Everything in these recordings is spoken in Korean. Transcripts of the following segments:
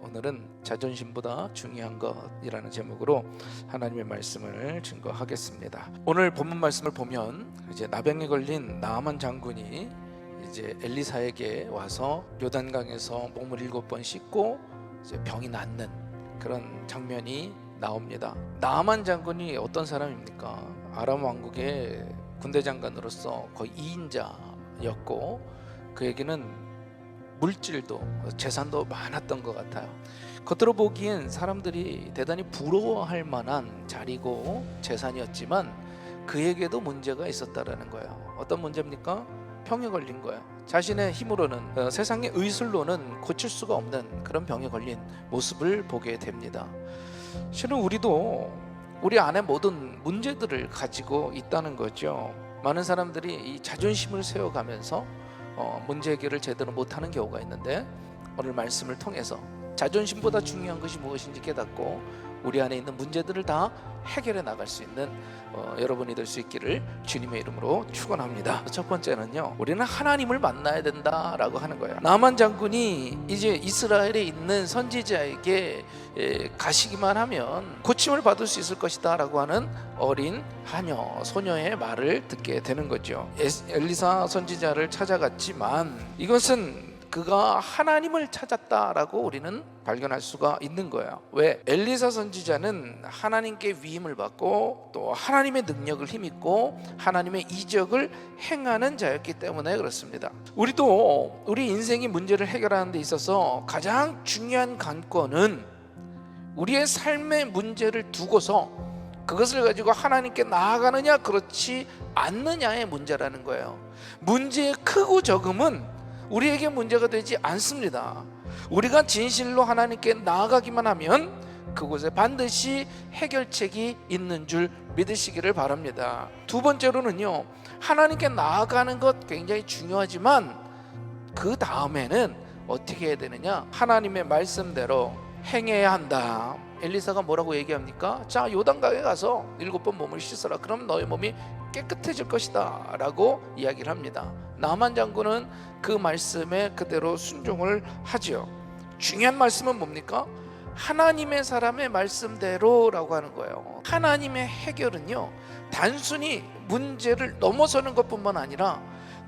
오늘은 자존심보다 중요한 것이라는 제목으로 하나님의 말씀을 증거하겠습니다. 오늘 본문 말씀을 보면 이제 나병에 걸린 나아만 장군이 이제 엘리사에게 와서 요단강에서 몸을 7번 씻고 이제 병이 낫는 그런 장면이 나옵니다. 나아만 장군이 어떤 사람입니까? 아람 왕국의 군대 장관으로서 거의 2인자였고 그에게는 물질도 재산도 많았던 것 같아요. 겉으로 보기엔 사람들이 대단히 부러워할 만한 자리고 재산이었지만 그에게도 문제가 있었다라는 거예요. 어떤 문제입니까? 병에 걸린 거예요. 자신의 힘으로는 세상의 의술로는 고칠 수가 없는 그런 병에 걸린 모습을 보게 됩니다. 실은 우리도 우리 안에 모든 문제들을 가지고 있다는 거죠. 많은 사람들이 이 자존심을 세워가면서 문제 해결을 제대로 못하는 경우가 있는데 오늘 말씀을 통해서 자존심보다 중요한 것이 무엇인지 깨닫고 우리 안에 있는 문제들을 다 해결해 나갈 수 있는 여러분이 될 수 있기를 주님의 이름으로 축원합니다. 첫 번째는요, 우리는 하나님을 만나야 된다라고 하는 거예요. 나만 장군이 이제 이스라엘에 있는 선지자에게 가시기만 하면 고침을 받을 수 있을 것이다 라고 하는 어린 하녀, 소녀의 말을 듣게 되는 거죠. 엘리사 선지자를 찾아갔지만 이것은 그가 하나님을 찾았다라고 우리는 발견할 수가 있는 거예요. 왜? 엘리사 선지자는 하나님께 위임을 받고 또 하나님의 능력을 힘입고 하나님의 이적을 행하는 자였기 때문에 그렇습니다. 우리도 우리 인생의 문제를 해결하는 데 있어서 가장 중요한 관건은 우리의 삶의 문제를 두고서 그것을 가지고 하나님께 나아가느냐 그렇지 않느냐의 문제라는 거예요. 문제의 크고 적음은 우리에게 문제가 되지 않습니다. 우리가 진실로 하나님께 나아가기만 하면 그곳에 반드시 해결책이 있는 줄 믿으시기를 바랍니다. 두 번째로는요, 하나님께 나아가는 것 굉장히 중요하지만 그 다음에는 어떻게 해야 되느냐? 하나님의 말씀대로 행해야 한다. 엘리사가 뭐라고 얘기합니까? 자, 요단강에 가서 7번 몸을 씻어라. 그럼 너의 몸이 깨끗해질 것이다 라고 이야기를 합니다. 나만 장군은 그 말씀에 그대로 순종을 하지요. 중요한 말씀은 뭡니까? 하나님의 사람의 말씀대로라고 하는 거예요. 하나님의 해결은요, 단순히 문제를 넘어서는 것뿐만 아니라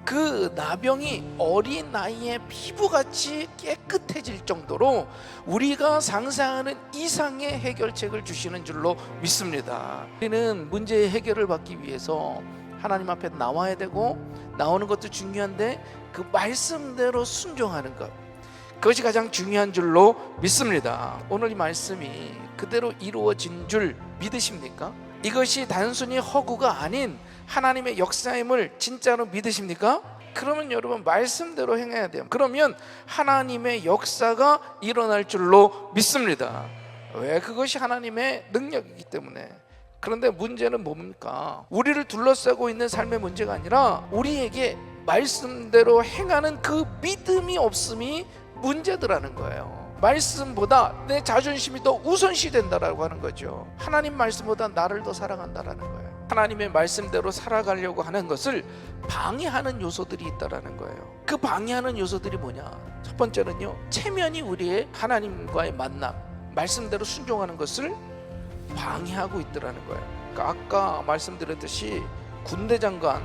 그 나병이 어린 나이에 피부같이 깨끗해질 정도로 우리가 상상하는 이상의 해결책을 주시는 줄로 믿습니다. 우리는 문제의 해결을 받기 위해서 하나님 앞에 나와야 되고 나오는 것도 중요한데 그 말씀대로 순종하는 것, 그것이 가장 중요한 줄로 믿습니다. 오늘 이 말씀이 그대로 이루어진 줄 믿으십니까? 이것이 단순히 허구가 아닌 하나님의 역사임을 진짜로 믿으십니까? 그러면 여러분 말씀대로 행해야 돼요. 그러면 하나님의 역사가 일어날 줄로 믿습니다. 왜? 그것이 하나님의 능력이기 때문에. 그런데 문제는 뭡니까? 우리를 둘러싸고 있는 삶의 문제가 아니라 우리에게 말씀대로 행하는 그 믿음이 없음이 문제더라는 거예요. 말씀보다 내 자존심이 더 우선시 된다라고 하는 거죠. 하나님 말씀보다 나를 더 사랑한다라는 거예요. 하나님의 말씀대로 살아가려고 하는 것을 방해하는 요소들이 있다라는 거예요. 그 방해하는 요소들이 뭐냐? 첫 번째는요, 체면이 우리의 하나님과의 만남, 말씀대로 순종하는 것을 방해하고 있더라는 거예요. 그러니까 아까 말씀드렸듯이 군대 장관,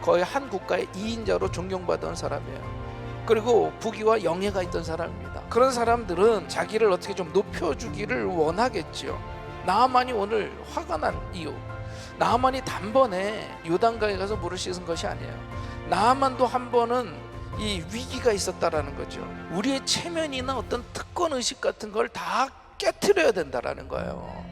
거의 한 국가의 2인자로 존경받던 사람이에요. 그리고 부귀와 영예가 있던 사람입니다. 그런 사람들은 자기를 어떻게 좀 높여주기를 원하겠죠. 나아만이 오늘 화가 난 이유, 나아만이 단번에 요단강에 가서 물을 씻은 것이 아니에요. 나아만도 한 번은 이 위기가 있었다라는 거죠. 우리의 체면이나 어떤 특권의식 같은 걸 다 깨트려야 된다라는 거예요.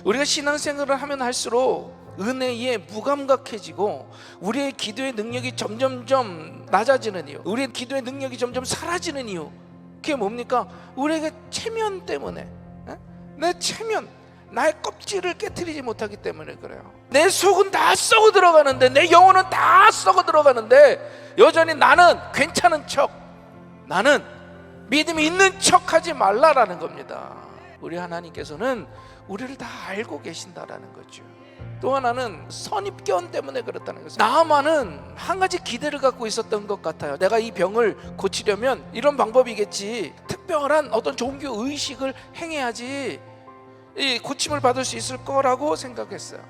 우리가 신앙생활을 하면 할수록 은혜에 무감각해지고 우리의 기도의 능력이 점점점 낮아지는 이유, 우리의 기도의 능력이 점점 사라지는 이유, 그게 뭡니까? 우리에게 체면 때문에, 내 체면, 나의 껍질을 깨트리지 못하기 때문에 그래요. 내 속은 다 썩어 들어가는데, 내 영혼은 다 썩어 들어가는데 여전히 나는 괜찮은 척, 나는 믿음이 있는 척 하지 말라라는 겁니다. 우리 하나님께서는 우리를 다 알고 계신다라는 거죠. 또 하나는 선입견 때문에 그렇다는 거죠. 나아만은 한 가지 기대를 갖고 있었던 것 같아요. 내가 이 병을 고치려면 이런 방법이겠지, 특별한 어떤 종교 의식을 행해야지 이 고침을 받을 수 있을 거라고 생각했어요.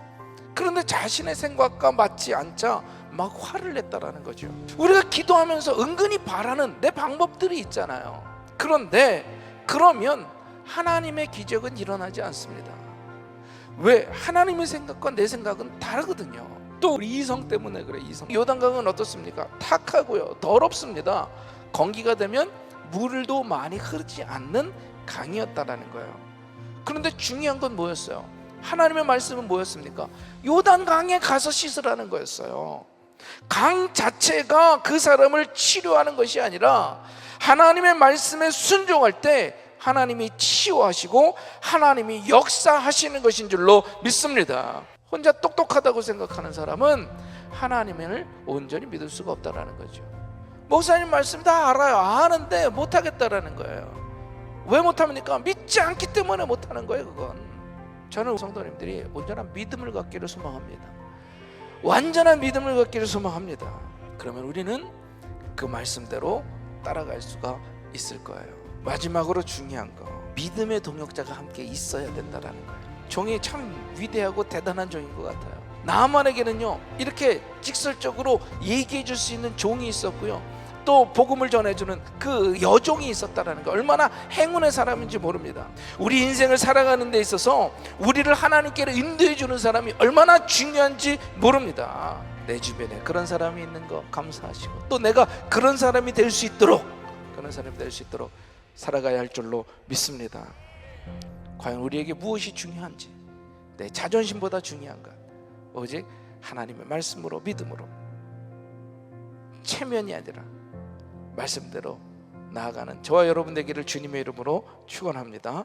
그런데 자신의 생각과 맞지 않자 막 화를 냈다라는 거죠. 우리가 기도하면서 은근히 바라는 내 방법들이 있잖아요. 그런데 그러면 하나님의 기적은 일어나지 않습니다. 왜? 하나님의 생각과 내 생각은 다르거든요. 또 우리 이성 때문에 그래. 이성. 요단강은 어떻습니까? 탁하고요, 더럽습니다. 건기가 되면 물도 많이 흐르지 않는 강이었다라는 거예요. 그런데 중요한 건 뭐였어요? 하나님의 말씀은 뭐였습니까? 요단강에 가서 씻으라는 거였어요. 강 자체가 그 사람을 치료하는 것이 아니라 하나님의 말씀에 순종할 때 하나님이 치유하시고 하나님이 역사하시는 것인 줄로 믿습니다. 혼자 똑똑하다고 생각하는 사람은 하나님을 온전히 믿을 수가 없다라는 거죠. 목사님 말씀 다 알아요. 아는데 못하겠다라는 거예요. 왜 못합니까? 믿지 않기 때문에 못하는 거예요. 그건 저는 성도님들이 온전한 믿음을 갖기를 소망합니다. 완전한 믿음을 갖기를 소망합니다. 그러면 우리는 그 말씀대로 따라갈 수가 있을 거예요. 마지막으로 중요한 거, 믿음의 동역자가 함께 있어야 된다라는 거예요. 종이 참 위대하고 대단한 종인 것 같아요. 나만에게는요, 이렇게 직설적으로 얘기해 줄 수 있는 종이 있었고요, 또 복음을 전해주는 그 여종이 있었다라는 거, 얼마나 행운의 사람인지 모릅니다. 우리 인생을 살아가는 데 있어서 우리를 하나님께로 인도해 주는 사람이 얼마나 중요한지 모릅니다. 내 주변에 그런 사람이 있는 거 감사하시고, 또 내가 그런 사람이 될 수 있도록 살아가야 할 줄로 믿습니다. 과연 우리에게 무엇이 중요한지, 내 자존심보다 중요한가? 오직 하나님의 말씀으로, 믿음으로, 체면이 아니라 말씀대로 나아가는 저와 여러분 되기를 주님의 이름으로 축원합니다.